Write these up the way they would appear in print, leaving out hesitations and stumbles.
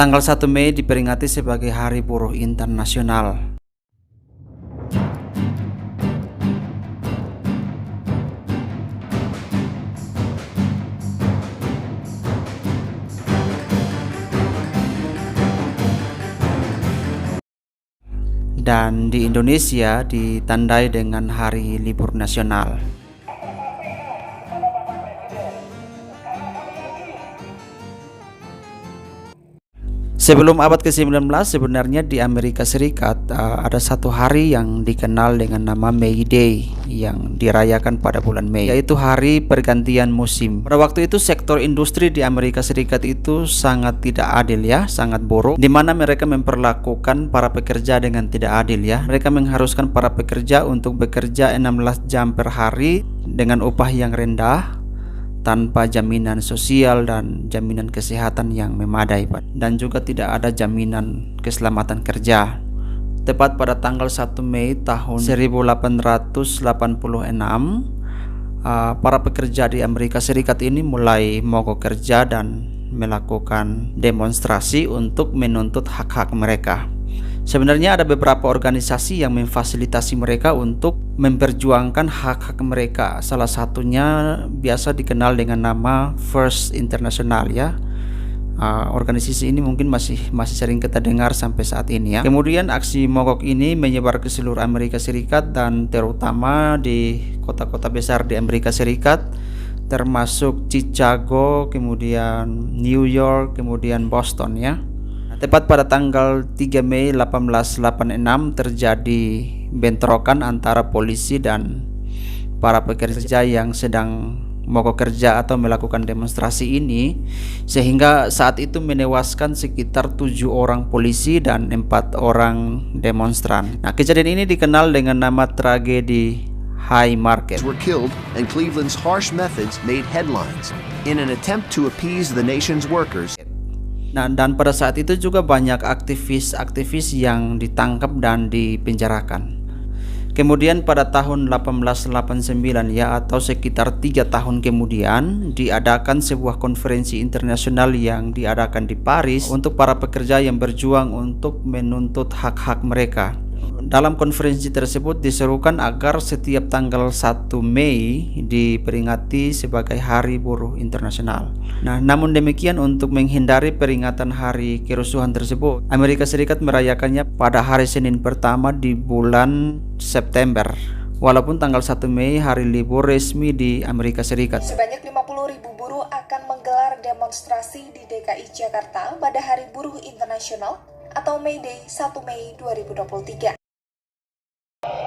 Tanggal 1 Mei diperingati sebagai Hari Buruh Internasional. Dan di Indonesia ditandai dengan Hari Libur Nasional. Sebelum abad ke-19 sebenarnya di Amerika Serikat ada satu hari yang dikenal dengan nama May Day yang dirayakan pada bulan Mei, yaitu hari pergantian musim. Pada waktu itu sektor industri di Amerika Serikat itu sangat tidak adil ya, sangat buruk, di mana mereka memperlakukan para pekerja dengan tidak adil ya. Mereka mengharuskan para pekerja untuk bekerja 16 jam per hari dengan upah yang rendah, tanpa jaminan sosial dan jaminan kesehatan yang memadai, dan juga tidak ada jaminan keselamatan kerja. Tepat pada tanggal 1 Mei tahun 1886, para pekerja di Amerika Serikat ini mulai mogok kerja dan melakukan demonstrasi untuk menuntut hak-hak mereka. Sebenarnya ada beberapa organisasi yang memfasilitasi mereka untuk memperjuangkan hak-hak mereka. Salah satunya biasa dikenal dengan nama First International ya. Organisasi ini mungkin masih sering kita dengar sampai saat ini ya. Kemudian aksi mogok ini menyebar ke seluruh Amerika Serikat dan terutama di kota-kota besar di Amerika Serikat, termasuk Chicago, kemudian New York, kemudian Boston ya. Tepat pada tanggal 3 Mei 1886 terjadi bentrokan antara polisi dan para pekerja yang sedang mogok kerja atau melakukan demonstrasi ini, sehingga saat itu menewaskan sekitar 7 orang polisi dan 4 orang demonstran. Nah, kejadian ini dikenal dengan nama tragedi Haymarket. Were killed and Cleveland's harsh methods made headlines in an attempt to appease the nation's workers. Nah, dan pada saat itu juga banyak aktivis-aktivis yang ditangkap dan dipenjarakan. Kemudian pada tahun 1889 ya, atau sekitar 3 tahun kemudian, diadakan sebuah konferensi internasional yang diadakan di Paris untuk para pekerja yang berjuang untuk menuntut hak-hak mereka. Dalam konferensi tersebut diserukan agar setiap tanggal 1 Mei diperingati sebagai Hari Buruh Internasional. Nah, namun demikian untuk menghindari peringatan hari kerusuhan tersebut, Amerika Serikat merayakannya pada hari Senin pertama di bulan September. Walaupun tanggal 1 Mei hari libur resmi di Amerika Serikat. Sebanyak 50.000 buruh akan menggelar demonstrasi di DKI Jakarta pada Hari Buruh Internasional atau May Day 1 Mei 2023.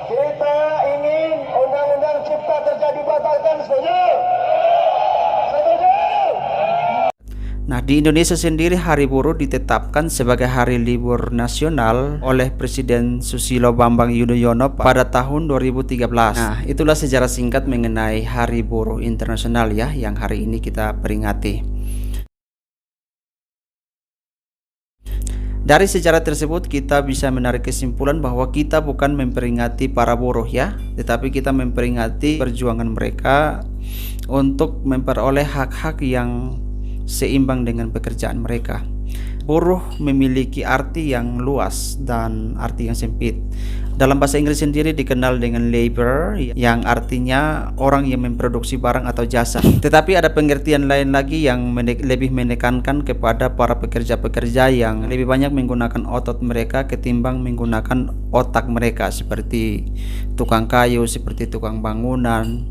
Kita ingin Undang-Undang Cipta Kerja dibatalkan, setuju? Setuju? Nah, di Indonesia sendiri Hari Buruh ditetapkan sebagai hari libur nasional oleh Presiden Susilo Bambang Yudhoyono pada tahun 2013. Nah, itulah sejarah singkat mengenai Hari Buruh Internasional ya, yang hari ini kita peringati. Dari sejarah tersebut kita bisa menarik kesimpulan bahwa kita bukan memperingati para buruh ya, tetapi kita memperingati perjuangan mereka untuk memperoleh hak-hak yang seimbang dengan pekerjaan mereka. Buruh memiliki arti yang luas dan arti yang sempit. Dalam bahasa Inggris sendiri dikenal dengan labor, yang artinya orang yang memproduksi barang atau jasa. Tetapi ada pengertian lain lagi yang lebih menekankan kepada para pekerja-pekerja yang lebih banyak menggunakan otot mereka ketimbang menggunakan otak mereka, seperti tukang kayu, seperti tukang bangunan,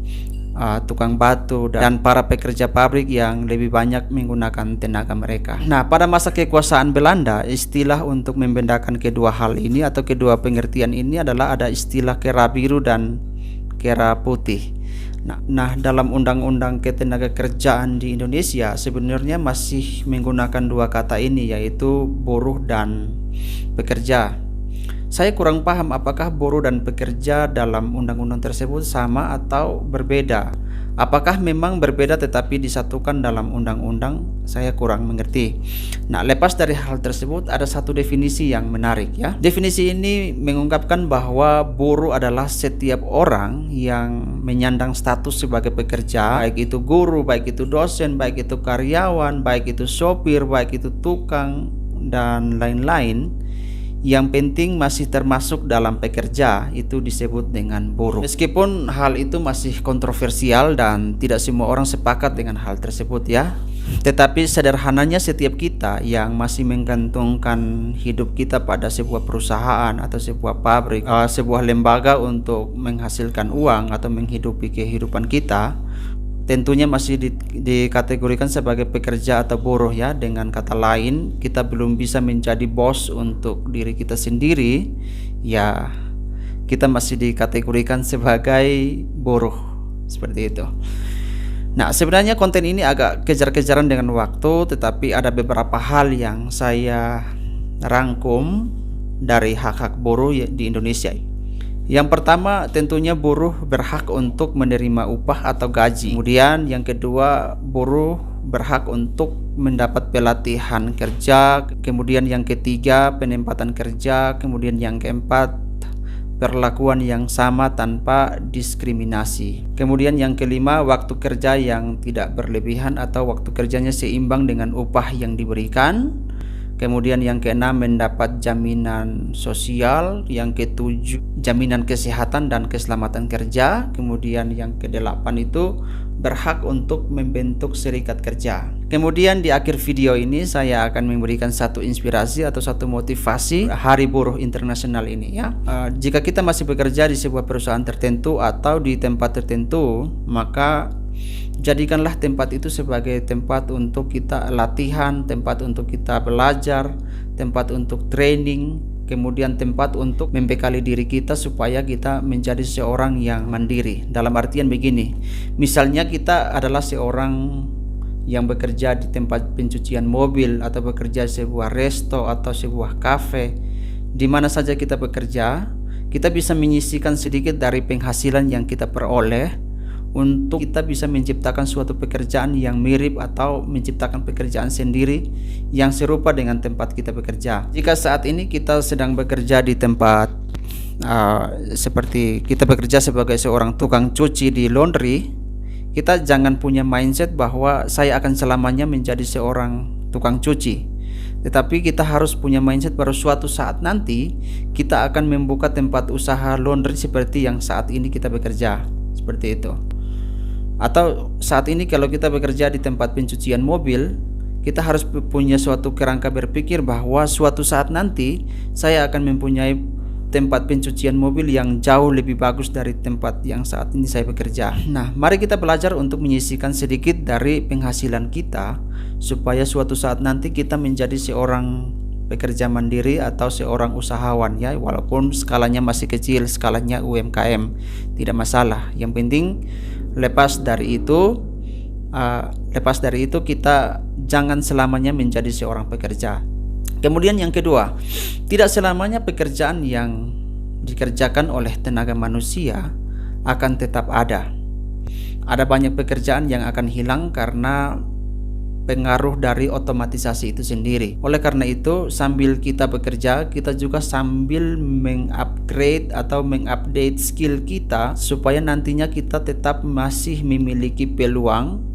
tukang batu, dan para pekerja pabrik yang lebih banyak menggunakan tenaga mereka. Nah, pada masa kekuasaan Belanda, istilah untuk membedakan kedua hal ini atau kedua pengertian ini adalah ada istilah kera biru dan kera putih. Nah, dalam Undang-Undang Ketenagakerjaan di Indonesia sebenarnya masih menggunakan dua kata ini, yaitu buruh dan pekerja. Saya kurang paham apakah buruh dan pekerja dalam undang-undang tersebut sama atau berbeda. Apakah memang berbeda tetapi disatukan dalam undang-undang? Saya kurang mengerti. Nah, lepas dari hal tersebut ada satu definisi yang menarik ya. Definisi ini mengungkapkan bahwa buruh adalah setiap orang yang menyandang status sebagai pekerja, baik itu guru, baik itu dosen, baik itu karyawan, baik itu sopir, baik itu tukang dan lain-lain, yang penting masih termasuk dalam pekerja, itu disebut dengan buruh. Meskipun hal itu masih kontroversial dan tidak semua orang sepakat dengan hal tersebut ya, tetapi sederhananya setiap kita yang masih menggantungkan hidup kita pada sebuah perusahaan atau sebuah pabrik, sebuah lembaga untuk menghasilkan uang atau menghidupi kehidupan kita, tentunya masih dikategorikan sebagai pekerja atau buruh ya. Dengan kata lain, kita belum bisa menjadi bos untuk diri kita sendiri ya, kita masih dikategorikan sebagai buruh, seperti itu. Nah, sebenarnya konten ini agak kejar-kejaran dengan waktu, tetapi ada beberapa hal yang saya rangkum dari hak-hak buruh di Indonesia. Yang pertama, tentunya buruh berhak untuk menerima upah atau gaji. Kemudian yang kedua, buruh berhak untuk mendapat pelatihan kerja. Kemudian yang ketiga, penempatan kerja. Kemudian yang keempat, perlakuan yang sama tanpa diskriminasi. Kemudian yang kelima, waktu kerja yang tidak berlebihan atau waktu kerjanya seimbang dengan upah yang diberikan. Kemudian yang keenam, mendapat jaminan sosial. Yang ketujuh, jaminan kesehatan dan keselamatan kerja. Kemudian yang kedelapan itu berhak untuk membentuk serikat kerja. Kemudian di akhir video ini saya akan memberikan satu inspirasi atau satu motivasi Hari Buruh Internasional ini ya. Jika kita masih bekerja di sebuah perusahaan tertentu atau di tempat tertentu, maka jadikanlah tempat itu sebagai tempat untuk kita latihan, tempat untuk kita belajar, tempat untuk training, kemudian tempat untuk membekali diri kita supaya kita menjadi seorang yang mandiri. Dalam artian begini, misalnya kita adalah seorang yang bekerja di tempat pencucian mobil atau bekerja di sebuah resto atau sebuah kafe, di mana saja kita bekerja, kita bisa menyisihkan sedikit dari penghasilan yang kita peroleh untuk kita bisa menciptakan suatu pekerjaan yang mirip atau menciptakan pekerjaan sendiri yang serupa dengan tempat kita bekerja. Jika saat ini kita sedang bekerja di tempat seperti kita bekerja sebagai seorang tukang cuci di laundry, kita jangan punya mindset bahwa saya akan selamanya menjadi seorang tukang cuci. Tetapi kita harus punya mindset bahwa suatu saat nanti kita akan membuka tempat usaha laundry seperti yang saat ini kita bekerja, seperti itu. Atau saat ini kalau kita bekerja di tempat pencucian mobil, kita harus punya suatu kerangka berpikir bahwa suatu saat nanti saya akan mempunyai tempat pencucian mobil yang jauh lebih bagus dari tempat yang saat ini saya bekerja. Nah, mari kita belajar untuk menyisihkan sedikit dari penghasilan kita supaya suatu saat nanti kita menjadi seorang pekerja mandiri atau seorang usahawan ya, walaupun skalanya masih kecil, skalanya UMKM, tidak masalah. Yang penting lepas dari itu kita jangan selamanya menjadi seorang pekerja. Kemudian yang kedua, tidak selamanya pekerjaan yang dikerjakan oleh tenaga manusia akan tetap ada. Ada banyak pekerjaan yang akan hilang karena pengaruh dari otomatisasi itu sendiri. Oleh karena itu, sambil kita bekerja, kita juga sambil mengupgrade atau mengupdate skill kita supaya nantinya kita tetap masih memiliki peluang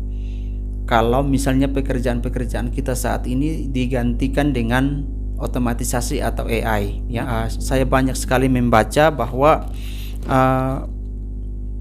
kalau misalnya pekerjaan-pekerjaan kita saat ini digantikan dengan otomatisasi atau AI ya. Saya banyak sekali membaca bahwa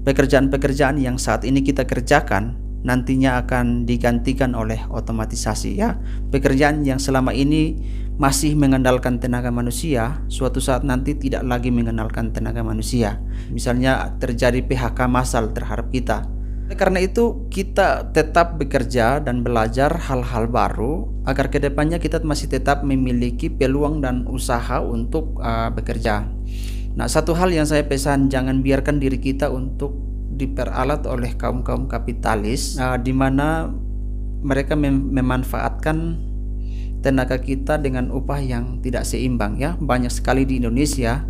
pekerjaan-pekerjaan yang saat ini kita kerjakan nantinya akan digantikan oleh otomatisasi ya. Pekerjaan yang selama ini masih mengandalkan tenaga manusia, suatu saat nanti tidak lagi mengandalkan tenaga manusia. Misalnya terjadi PHK massal terhadap kita. Karena itu kita tetap bekerja dan belajar hal-hal baru agar kedepannya kita masih tetap memiliki peluang dan usaha untuk bekerja. Nah, satu hal yang saya pesan, jangan biarkan diri kita untuk diperalat oleh kaum-kaum kapitalis di mana mereka memanfaatkan tenaga kita dengan upah yang tidak seimbang ya. Banyak sekali di Indonesia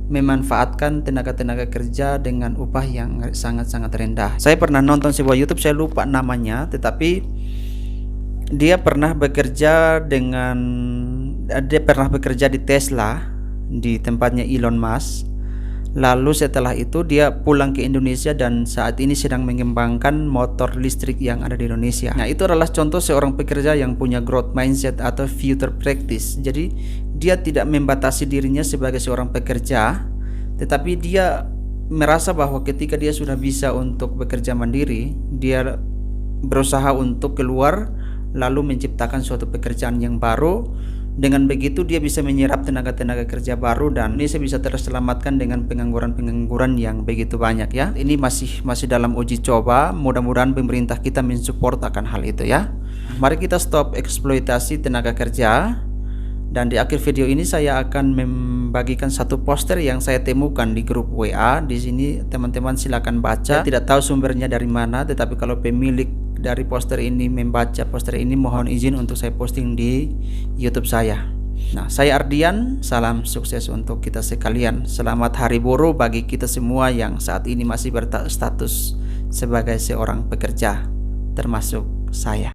memanfaatkan tenaga-tenaga kerja dengan upah yang sangat-sangat rendah. Saya pernah nonton sebuah YouTube, saya lupa namanya, tetapi dia pernah bekerja di Tesla, di tempatnya Elon Musk. Lalu setelah itu dia pulang ke Indonesia dan saat ini sedang mengembangkan motor listrik yang ada di Indonesia. Nah, itu adalah contoh seorang pekerja yang punya growth mindset atau future practice. Jadi dia tidak membatasi dirinya sebagai seorang pekerja, tetapi dia merasa bahwa ketika dia sudah bisa untuk bekerja mandiri, dia berusaha untuk keluar lalu menciptakan suatu pekerjaan yang baru. Dengan begitu dia bisa menyerap tenaga-tenaga kerja baru dan Indonesia bisa terselamatkan dengan pengangguran-pengangguran yang begitu banyak ya. Ini masih dalam uji coba, mudah-mudahan pemerintah kita mensupport akan hal itu ya. Mari kita stop eksploitasi tenaga kerja. Dan di akhir video ini saya akan membagikan satu poster yang saya temukan di grup WA. Di sini teman-teman silakan baca. Saya tidak tahu sumbernya dari mana, tetapi kalau pemilik dari poster ini membaca poster ini, mohon izin untuk saya posting di YouTube saya. Nah, saya Ardian, salam sukses untuk kita sekalian. Selamat Hari Buruh bagi kita semua yang saat ini masih berstatus sebagai seorang pekerja, termasuk saya.